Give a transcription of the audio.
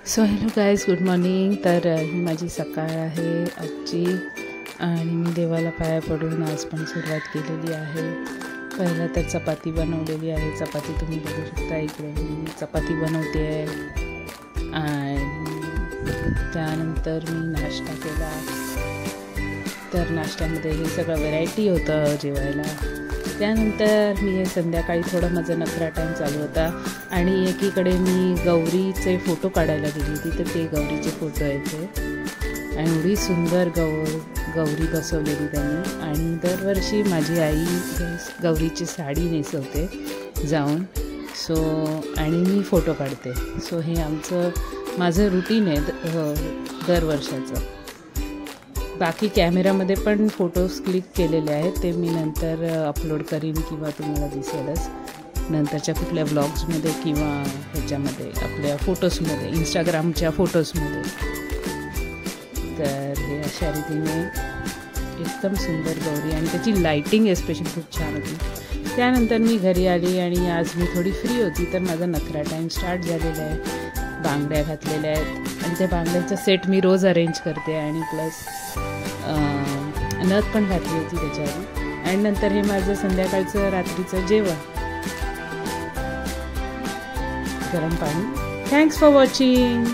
So hello guys, good morning. तर ही माझी सकाळ आहे आजची आणि मी देवाला पाया पडून आज पण सुरुवात केलेली आहे. पहिलं तर चपाती बनवलेली आहे. चपाती तुम्ही बघू शकता, इकडे मी चपाती बनवते आहे. आणि त्यानंतर मी नाश्ता केला. तर नाश्त्यामध्ये हे सगळं व्हेरायटी होतं जेवायला. त्यानंतर मी संध्याकाळी थोडं माझा नखरा टाईम चालू होता आणि एकीकडे मी गौरीचे फोटो काढायला गेली होती. तर ते गौरीचे फोटो आहेत आणि एवढी सुंदर गौरी बसवलेली त्यांनी. आणि दरवर्षी माझी आई गौरीची साडी नेसवते जाऊन. आणि मी फोटो काढते. हे माझं रुटीन आहे दरवर्षाचं. बाकी कॅमेरामध्ये पण फोटोज क्लिक केलेले आहेत, ते मी नंतर अपलोड करीन किंवा तुम्हाला दिसेलच नंतरच्या कुठल्या ब्लॉग्समध्ये किंवा ह्याच्यामध्ये आपल्या फोटोजमध्ये, इंस्टाग्रामच्या फोटोजमध्ये. तर हे अशा रीतीने एकदम सुंदर गौरी आणि त्याची लाईटिंग एस्पेशली खूप छान होती. त्यानंतर मी घरी आली आणि आज मी थोडी फ्री होती, तर माझा नखरा टाईम स्टार्ट झालेला आहे. बांगड्या घातलेल्या आहेत आणि त्या बांगड्यांचा सेट मी रोज अरेंज करते आणि प्लस नथ पण घातली होती त्याच्यावर. आणि नंतर हे माझं संध्याकाळचं रात्रीचं जेवण, गरम पाणी. Thanks for watching.